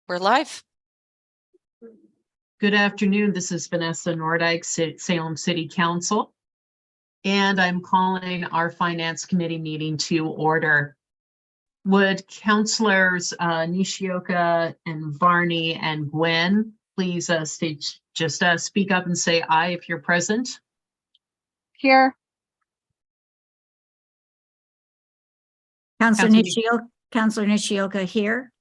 We're live. Good afternoon. This is Vanessa Nordyke, Salem City Council, and I'm calling our Finance Committee meeting to order. Would Councilors Nishioka and Varney and Gwen please speak up and say aye if you're present? Here. Councilor Nishioka here.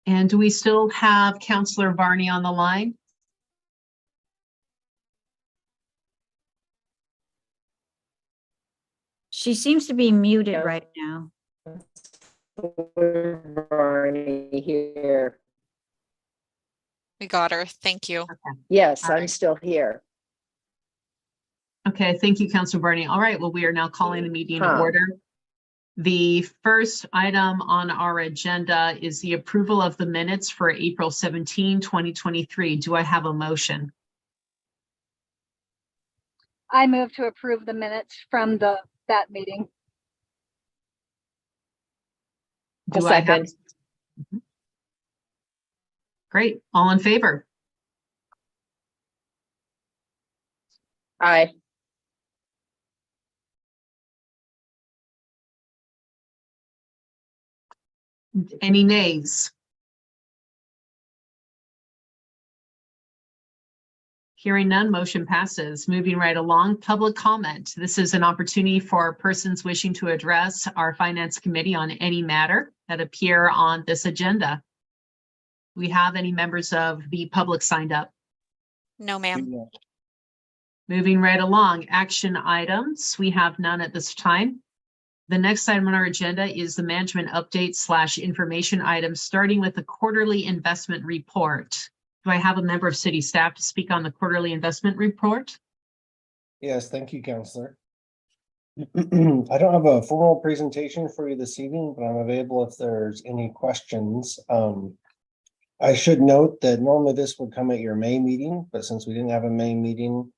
And do we still have Councilor Varney on the line? She seems to be muted right now. Varney here. We got her. Thank you. Okay. Yes, All I'm right. still here. Okay, thank you, Councilor Varney. All right, well, we are now calling the meeting to Huh. order. The first item on our agenda is the approval of the minutes for April 17, 2023. Do I have a motion? I move to approve the minutes from that meeting. Do I have? second. Mhm. Great. All in favor? Aye. Any nays? Hearing none, motion passes. Moving right along, public comment. This is an opportunity for persons wishing to address our Finance Committee on any matter that appear on this agenda. Do we have any members of the public signed up? No, ma'am. Moving right along, action items. We have none at this time. The next item on our agenda is the management update / information items, starting with the quarterly investment report. Do I have a member of city staff to speak on the quarterly investment report? Yes, thank you, Councillor. I don't have a formal presentation for you this evening, but I'm available if there's any questions. I should note that normally this would come at your May meeting, but since we didn't have a May meeting,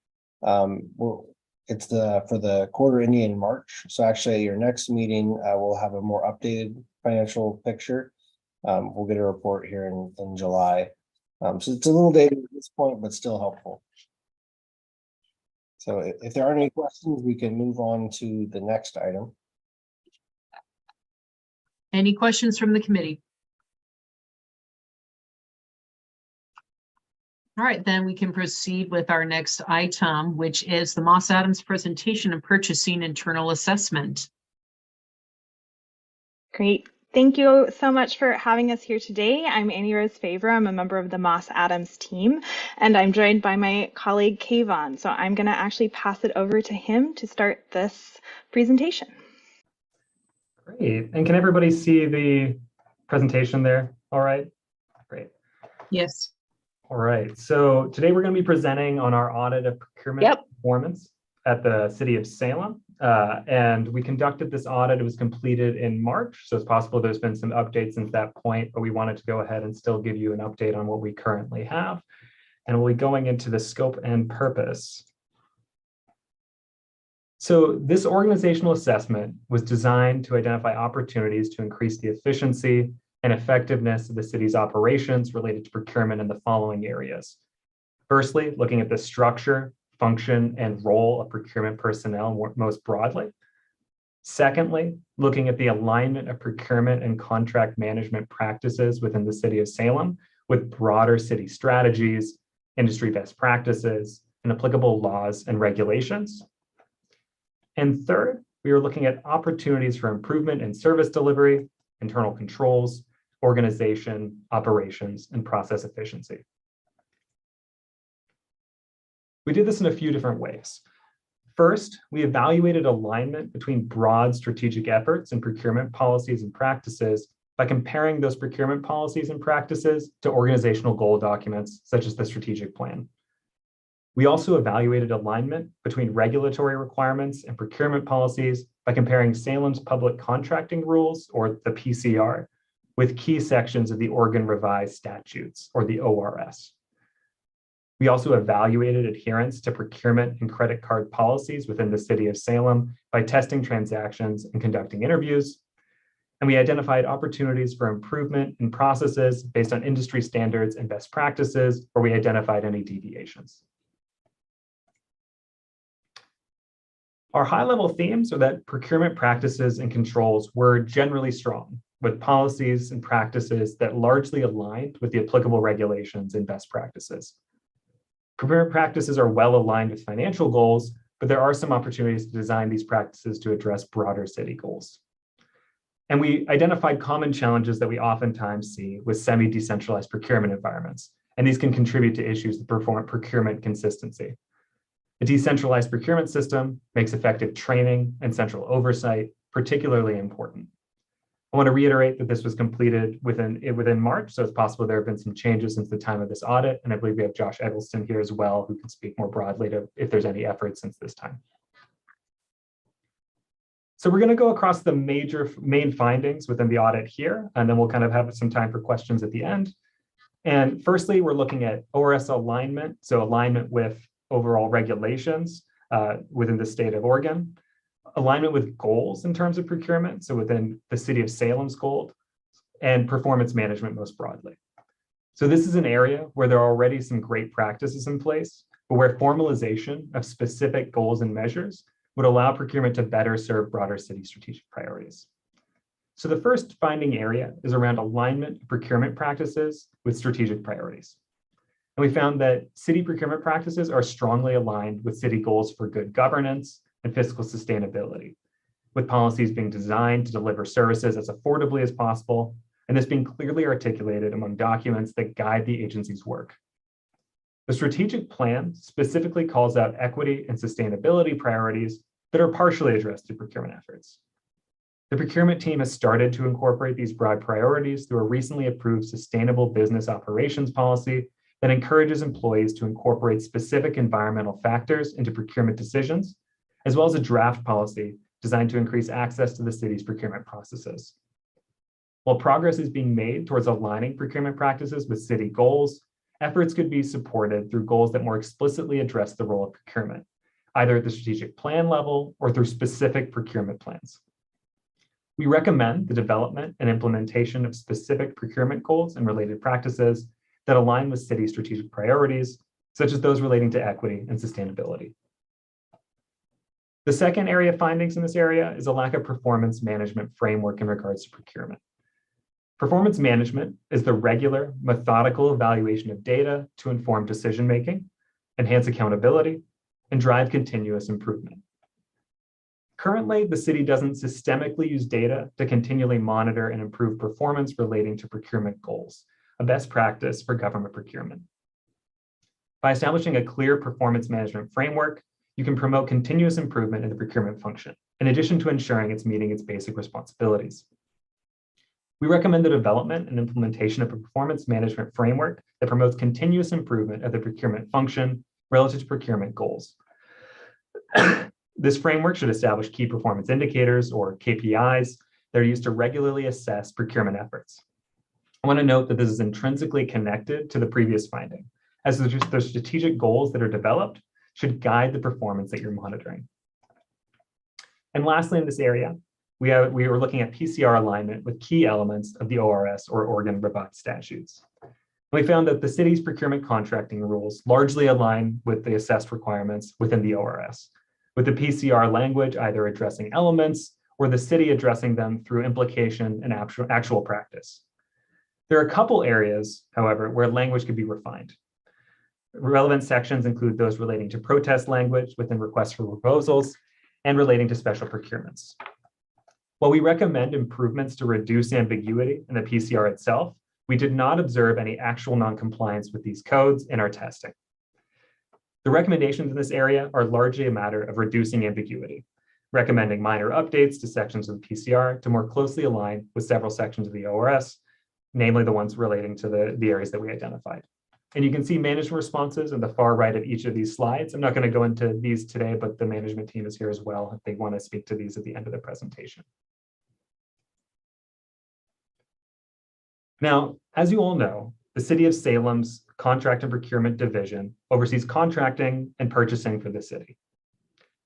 it's for the quarter ending in March. So actually your next meeting, we'll have a more updated financial picture. We'll get a report here in July. So it's a little dated at this point, but still helpful. So if there are any questions, we can move on to the next item. Any questions from the committee? All right, then we can proceed with our next item, which is the Moss Adams presentation of purchasing internal assessment. Great. Thank you so much for having us here today. I'm Annie Rose Favre. I'm a member of the Moss Adams team, and I'm joined by my colleague Kayvon. So I'm going to actually pass it over to him to start this presentation. Great. And can everybody see the presentation there? All right. Great. Yes. All right. So today we're going to be presenting on our audit of procurement performance at the city of Salem. And we conducted this audit. It was completed in March. So it's possible there's been some updates since that point, but we wanted to go ahead and still give you an update on what we currently have. And we'll be going into the scope and purpose. So this organizational assessment was designed to identify opportunities to increase the efficiency and effectiveness of the city's operations related to procurement in the following areas. Firstly, looking at the structure, function, and role of procurement personnel most broadly. Secondly, looking at the alignment of procurement and contract management practices within the city of Salem with broader city strategies, industry best practices, and applicable laws and regulations. And third, we are looking at opportunities for improvement in service delivery, internal controls, organization, operations, and process efficiency. We did this in a few different ways. First, we evaluated alignment between broad strategic efforts and procurement policies and practices by comparing those procurement policies and practices to organizational goal documents, such as the strategic plan. We also evaluated alignment between regulatory requirements and procurement policies by comparing Salem's public contracting rules, or the PCR, with key sections of the Oregon Revised Statutes, or the ORS. We also evaluated adherence to procurement and credit card policies within the city of Salem by testing transactions and conducting interviews. And we identified opportunities for improvement in processes based on industry standards and best practices, where we identified any deviations. Our high-level themes are that procurement practices and controls were generally strong, with policies and practices that largely aligned with the applicable regulations and best practices. Procurement practices are well aligned with financial goals, but there are some opportunities to design these practices to address broader city goals. And we identified common challenges that we oftentimes see with semi-decentralized procurement environments, and these can contribute to issues that perform procurement consistency. A decentralized procurement system makes effective training and central oversight particularly important. I want to reiterate that this was completed within March, so it's possible there have been some changes since the time of this audit, and I believe we have Josh Eggleston here as well, who can speak more broadly to if there's any efforts since this time. So we're going to go across the main findings within the audit here, and then we'll kind of have some time for questions at the end. And firstly, we're looking at ORS alignment, so alignment with overall regulations within the state of Oregon, alignment with goals in terms of procurement, so within the city of Salem's goal, and performance management most broadly. So this is an area where there are already some great practices in place, but where formalization of specific goals and measures would allow procurement to better serve broader city strategic priorities. So the first finding area is around alignment of procurement practices with strategic priorities. And we found that city procurement practices are strongly aligned with city goals for good governance and fiscal sustainability, with policies being designed to deliver services as affordably as possible, and this being clearly articulated among documents that guide the agency's work. The strategic plan specifically calls out equity and sustainability priorities that are partially addressed through procurement efforts. The procurement team has started to incorporate these broad priorities through a recently approved sustainable business operations policy that encourages employees to incorporate specific environmental factors into procurement decisions, as well as a draft policy designed to increase access to the city's procurement processes. While progress is being made towards aligning procurement practices with city goals, efforts could be supported through goals that more explicitly address the role of procurement, either at the strategic plan level or through specific procurement plans. We recommend the development and implementation of specific procurement goals and related practices that align with city strategic priorities, such as those relating to equity and sustainability. The second area of findings in this area is a lack of performance management framework in regards to procurement. Performance management is the regular, methodical evaluation of data to inform decision-making, enhance accountability, and drive continuous improvement. Currently, the city doesn't systemically use data to continually monitor and improve performance relating to procurement goals, a best practice for government procurement. By establishing a clear performance management framework, you can promote continuous improvement in the procurement function, in addition to ensuring it's meeting its basic responsibilities. We recommend the development and implementation of a performance management framework that promotes continuous improvement of the procurement function relative to procurement goals. This framework should establish key performance indicators, or KPIs, that are used to regularly assess procurement efforts. I want to note that this is intrinsically connected to the previous finding, as the strategic goals that are developed should guide the performance that you're monitoring. And lastly, in this area, we were looking at PCR alignment with key elements of the ORS, or Oregon Revised Statutes. We found that the city's procurement contracting rules largely align with the assessed requirements within the ORS, with the PCR language either addressing elements or the city addressing them through implication and actual practice. There are a couple areas, however, where language could be refined. Relevant sections include those relating to protest language within requests for proposals and relating to special procurements. While we recommend improvements to reduce ambiguity in the PCR itself, we did not observe any actual non-compliance with these codes in our testing. The recommendations in this area are largely a matter of reducing ambiguity, recommending minor updates to sections of the PCR to more closely align with several sections of the ORS, namely the ones relating to the areas that we identified. And you can see management responses on the far right of each of these slides. I'm not going to go into these today, but the management team is here as well if they want to speak to these at the end of the presentation. Now, as you all know, the City of Salem's Contract and Procurement Division oversees contracting and purchasing for the city.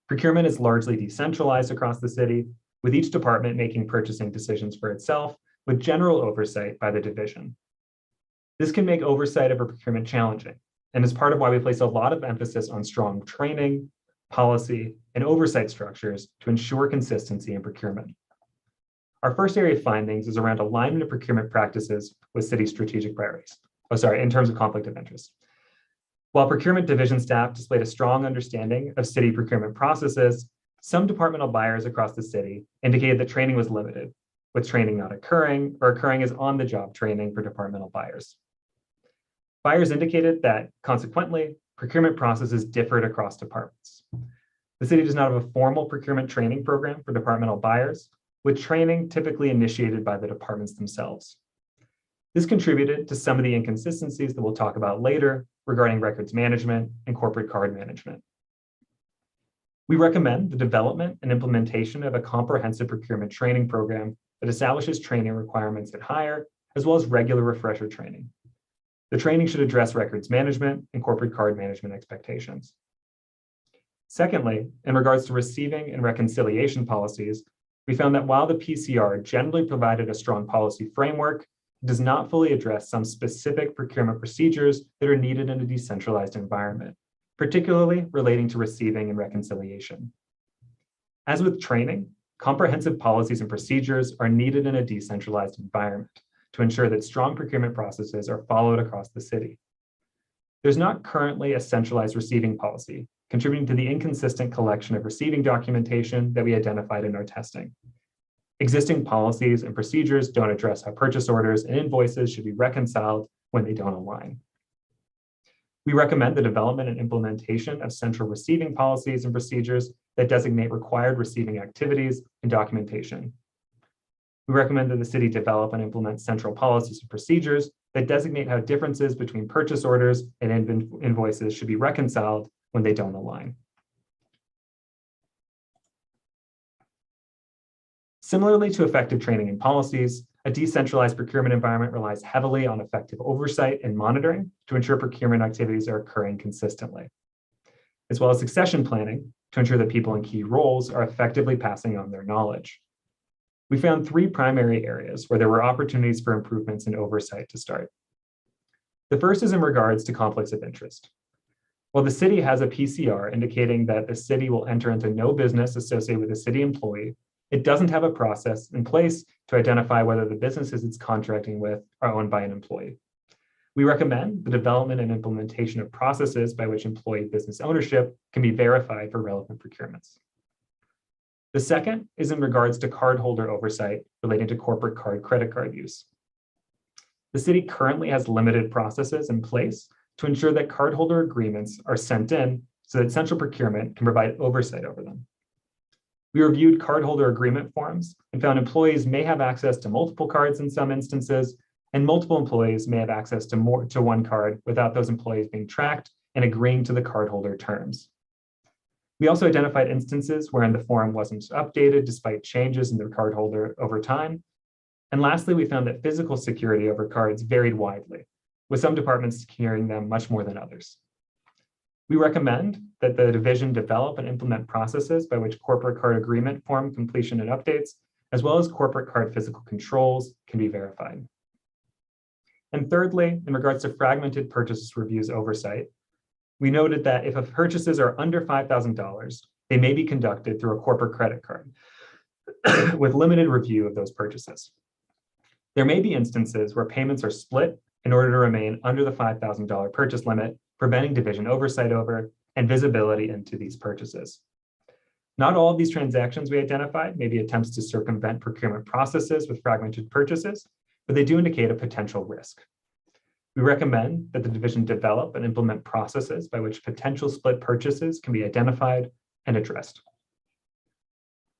Procurement is largely decentralized across the city, with each department making purchasing decisions for itself, with general oversight by the division. This can make oversight of a procurement challenging, and is part of why we place a lot of emphasis on strong training, policy, and oversight structures to ensure consistency in procurement. Our first area of findings is around alignment of procurement practices with city strategic priorities. In terms of conflict of interest. While procurement division staff displayed a strong understanding of city procurement processes, some departmental buyers across the city indicated that training was limited, with training not occurring or occurring as on-the-job training for departmental buyers. Buyers indicated that, consequently, procurement processes differed across departments. The city does not have a formal procurement training program for departmental buyers, with training typically initiated by the departments themselves. This contributed to some of the inconsistencies that we'll talk about later regarding records management and corporate card management. We recommend the development and implementation of a comprehensive procurement training program that establishes training requirements at hire, as well as regular refresher training. The training should address records management and corporate card management expectations. Secondly, in regards to receiving and reconciliation policies, we found that while the PCR generally provided a strong policy framework, it does not fully address some specific procurement procedures that are needed in a decentralized environment, particularly relating to receiving and reconciliation. As with training, comprehensive policies and procedures are needed in a decentralized environment to ensure that strong procurement processes are followed across the city. There's not currently a centralized receiving policy, contributing to the inconsistent collection of receiving documentation that we identified in our testing. Existing policies and procedures don't address how purchase orders and invoices should be reconciled when they don't align. We recommend the development and implementation of central receiving policies and procedures that designate required receiving activities and documentation. We recommend that the city develop and implement central policies and procedures that designate how differences between purchase orders and invoices should be reconciled when they don't align. Similarly to effective training and policies, a decentralized procurement environment relies heavily on effective oversight and monitoring to ensure procurement activities are occurring consistently, as well as succession planning to ensure that people in key roles are effectively passing on their knowledge. We found 3 primary areas where there were opportunities for improvements in oversight to start. The first is in regards to conflicts of interest. While the city has a PCR indicating that the city will enter into no business associated with a city employee, it doesn't have a process in place to identify whether the businesses it's contracting with are owned by an employee. We recommend the development and implementation of processes by which employee business ownership can be verified for relevant procurements. The second is in regards to cardholder oversight relating to corporate credit card use. The city currently has limited processes in place to ensure that cardholder agreements are sent in so that central procurement can provide oversight over them. We reviewed cardholder agreement forms and found employees may have access to multiple cards in some instances, and multiple employees may have access to one card without those employees being tracked and agreeing to the cardholder terms. We also identified instances wherein the form wasn't updated despite changes in the cardholder over time. And lastly, we found that physical security over cards varied widely, with some departments securing them much more than others. We recommend that the division develop and implement processes by which corporate card agreement form completion and updates, as well as corporate card physical controls, can be verified. And thirdly, in regards to fragmented purchase reviews oversight, we noted that if purchases are under $5,000, they may be conducted through a corporate credit card with limited review of those purchases. There may be instances where payments are split in order to remain under the $5,000 purchase limit, preventing division oversight over and visibility into these purchases. Not all of these transactions we identified may be attempts to circumvent procurement processes with fragmented purchases, but they do indicate a potential risk. We recommend that the division develop and implement processes by which potential split purchases can be identified and addressed.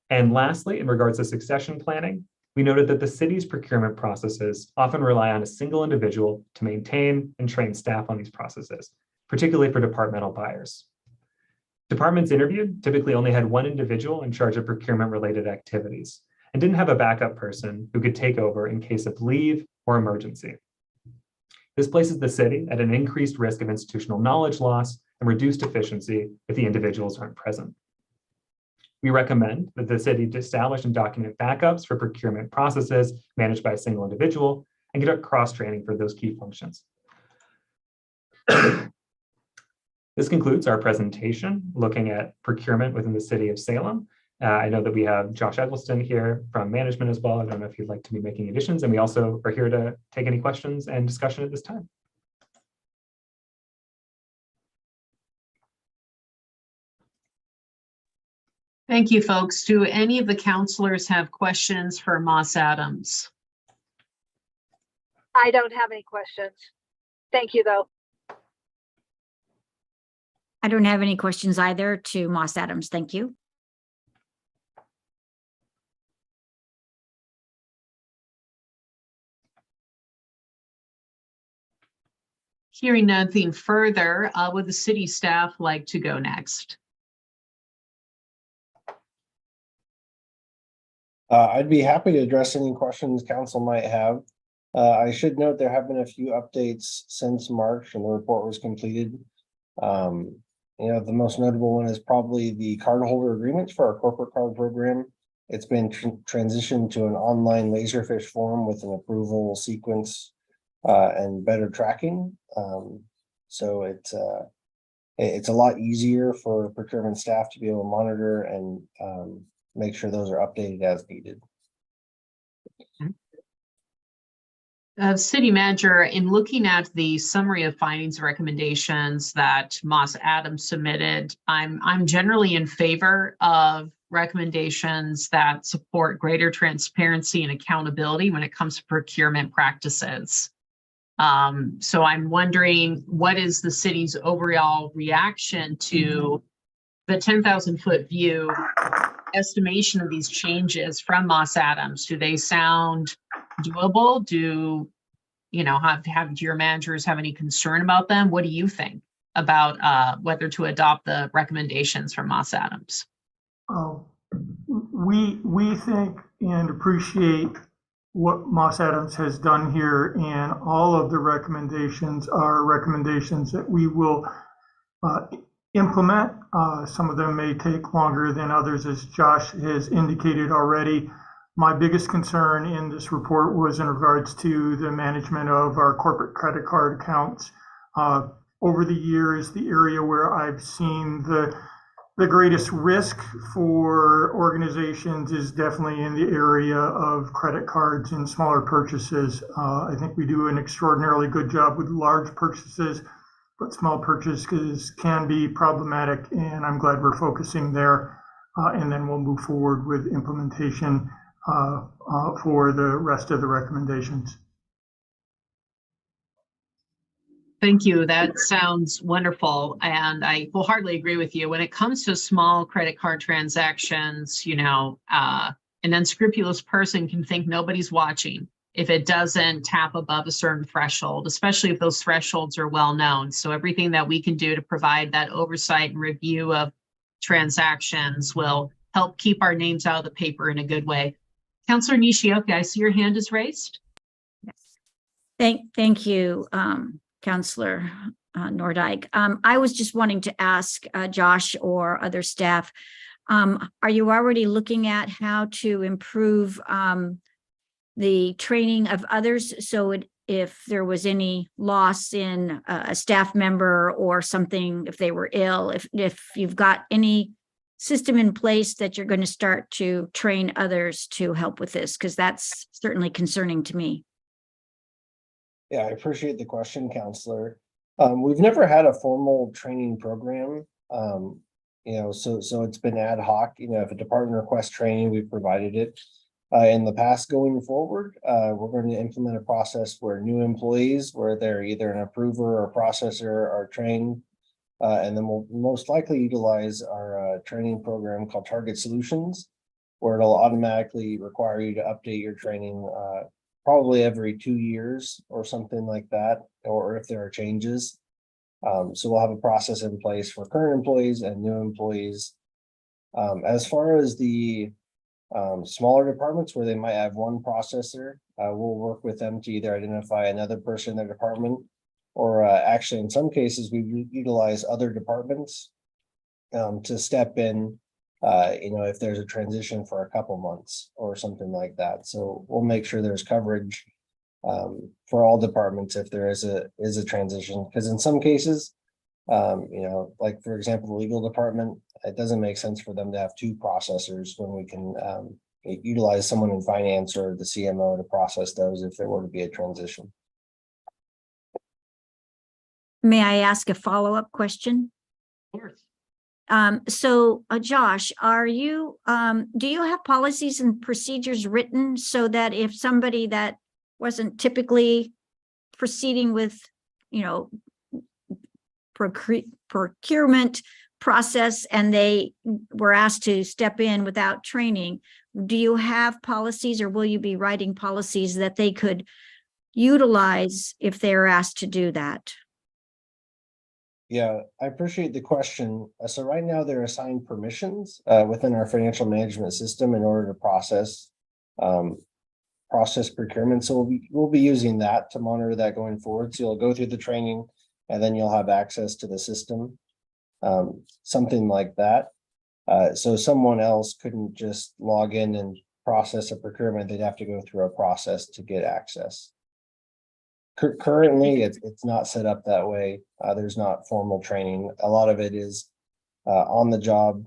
And lastly, in regards to succession planning, we noted that the city's procurement processes often rely on a single individual to maintain and train staff on these processes, particularly for departmental buyers. Departments interviewed typically only had one individual in charge of procurement-related activities and didn't have a backup person who could take over in case of leave or emergency. This places the city at an increased risk of institutional knowledge loss and reduced efficiency if the individuals aren't present. We recommend that the city establish and document backups for procurement processes managed by a single individual and conduct cross-training for those key functions. This concludes our presentation looking at procurement within the city of Salem. I know that we have Josh Eggleston here from management as well. I don't know if you'd like to be making additions, and we also are here to take any questions and discussion at this time. Thank you, folks. Do any of the counselors have questions for Moss Adams? I don't have any questions. Thank you, though. I don't have any questions either to Moss Adams. Thank you. Hearing nothing further, would the city staff like to go next? I'd be happy to address any questions council might have. I should note there have been a few updates since March and the report was completed. The most notable one is probably the cardholder agreements for our corporate card program. It's been transitioned to an online Laserfish form with an approval sequence and better tracking. So it's a lot easier for procurement staff to be able to monitor and make sure those are updated as needed. City manager, in looking at the summary of findings and recommendations that Moss Adams submitted, I'm generally in favor of recommendations that support greater transparency and accountability when it comes to procurement practices. So I'm wondering, what is the city's overall reaction to the 10,000-foot view estimation of these changes from Moss Adams? Do they sound doable? Do have your managers have any concern about them? What do you think about whether to adopt the recommendations from Moss Adams? We think and appreciate what Moss Adams has done here, and all of the recommendations are recommendations that we will implement. Some of them may take longer than others, as Josh has indicated already. My biggest concern in this report was in regards to the management of our corporate credit card accounts. Over the years, the area where I've seen the greatest risk for organizations is definitely in the area of credit cards and smaller purchases. I think we do an extraordinarily good job with large purchases, but small purchases can be problematic, and I'm glad we're focusing there. And then we'll move forward with implementation for the rest of the recommendations. Thank you. That sounds wonderful. And I wholeheartedly agree with you. When it comes to small credit card transactions, an unscrupulous person can think nobody's watching if it doesn't tap above a certain threshold, especially if those thresholds are well known. So everything that we can do to provide that oversight and review of transactions will help keep our names out of the paper in a good way. Councilor Nishioka, I see your hand is raised. Thank you, Councilor Nordyke. I was just wanting to ask Josh or other staff, are you already looking at how to improve the training of others? So if there was any loss in a staff member or something, if they were ill, if you've got any system in place that you're going to start to train others to help with this, because that's certainly concerning to me. Yeah, I appreciate the question, Counselor. We've never had a formal training program, so it's been ad hoc. If a department requests training, we've provided it. In the past, going forward, we're going to implement a process where new employees, where they're either an approver or processor, are trained, and then we'll most likely utilize our training program called Target Solutions, where it'll automatically require you to update your training probably every 2 years or something like that, or if there are changes. So we'll have a process in place for current employees and new employees. As far as the smaller departments where they might have one processor, we'll work with them to either identify another person in their department, or actually in some cases, we utilize other departments to step in, if there's a transition for a couple months or something like that. So we'll make sure there's coverage for all departments if there is a transition, because in some cases, like for example, the legal department, it doesn't make sense for them to have two processors when we can utilize someone in finance or the CMO to process those if there were to be a transition. May I ask a follow-up question? Josh, do you have policies and procedures written so that if somebody that wasn't typically proceeding with, procurement process and they were asked to step in without training, do you have policies or will you be writing policies that they could utilize if they're asked to do that? Yeah, I appreciate the question. So right now they're assigned permissions within our financial management system in order to process procurement. So we'll be using that to monitor that going forward. So you'll go through the training and then you'll have access to the system, something like that. So someone else couldn't just log in and process a procurement. They'd have to go through a process to get access. Currently, it's not set up that way. There's not formal training. A lot of it is on the job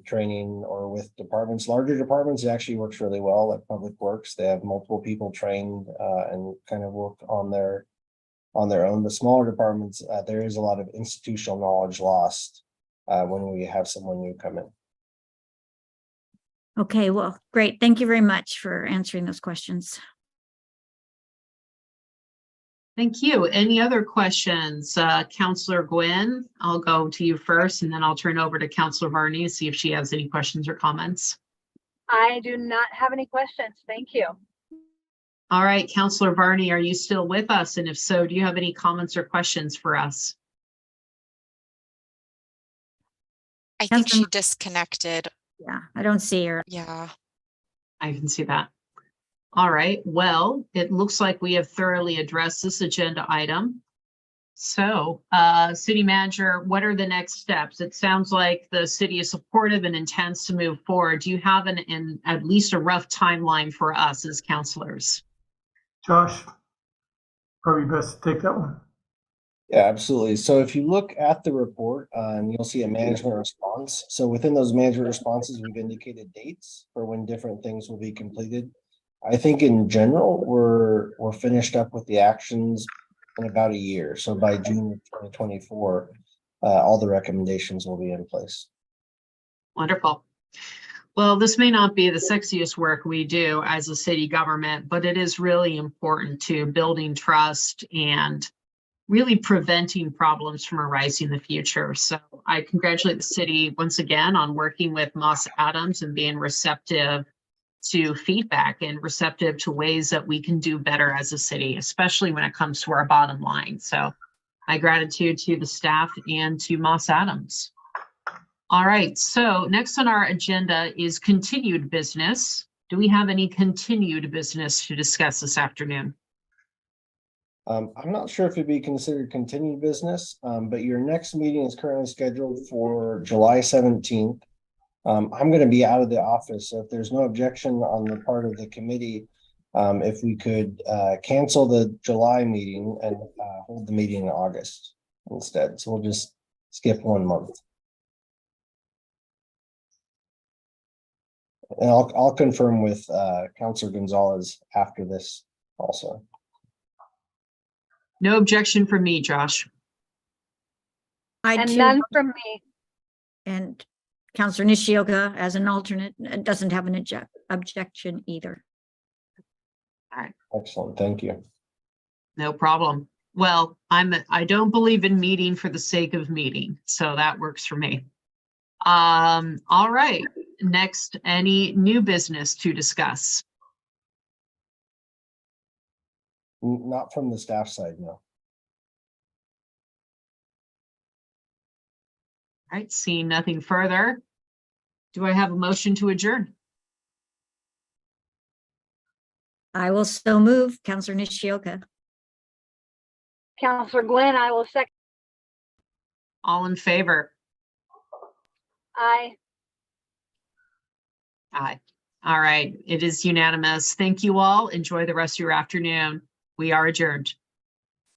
training or with departments. Larger departments, it actually works really well, like Public Works. They have multiple people trained and kind of work on their own. But smaller departments, there is a lot of institutional knowledge lost when we have someone new come in. Okay, well, great. Thank you very much for answering those questions. Thank you. Any other questions? Counselor Gwynn, I'll go to you first, and then I'll turn over to Counselor Varney to see if she has any questions or comments. I do not have any questions. Thank you. All right, Counselor Varney, are you still with us? And if so, do you have any comments or questions for us? I think she disconnected. Yeah, I don't see her. Yeah. I can see that. All right, well, it looks like we have thoroughly addressed this agenda item. So, City Manager, what are the next steps? It sounds like the city is supportive and intends to move forward. Do you have at least a rough timeline for us as councilors? Josh, probably best to take that one. Yeah, absolutely. So if you look at the report, you'll see a management response. So within those management responses, we've indicated dates for when different things will be completed. I think in general, we're finished up with the actions in about a year. So by June of 2024, all the recommendations will be in place. Wonderful. Well, this may not be the sexiest work we do as a city government, but it is really important to building trust and really preventing problems from arising in the future. So I congratulate the city once again on working with Moss Adams and being receptive to feedback and receptive to ways that we can do better as a city, especially when it comes to our bottom line. So my gratitude to the staff and to Moss Adams. All right, so next on our agenda is continued business. Do we have any continued business to discuss this afternoon? I'm not sure if it'd be considered continued business, but your next meeting is currently scheduled for July 17th. I'm going to be out of the office, so if there's no objection on the part of the committee, if we could cancel the July meeting and hold the meeting in August instead. So we'll just skip 1 month. And I'll confirm with Councilor Gonzalez after this also. No objection from me, Josh. And none from me. And Councilor Nishioka as an alternate doesn't have an objection either. All right. Excellent, thank you. No problem. Well, I don't believe in meeting for the sake of meeting, so that works for me. All right. Next, any new business to discuss? Not from the staff side, no. All right, seeing nothing further. Do I have a motion to adjourn? I will so move. Counselor Nishioka. Counselor Glenn, I will second. All in favor? Aye. Aye. All right, it is unanimous. Thank you all. Enjoy the rest of your afternoon. We are adjourned.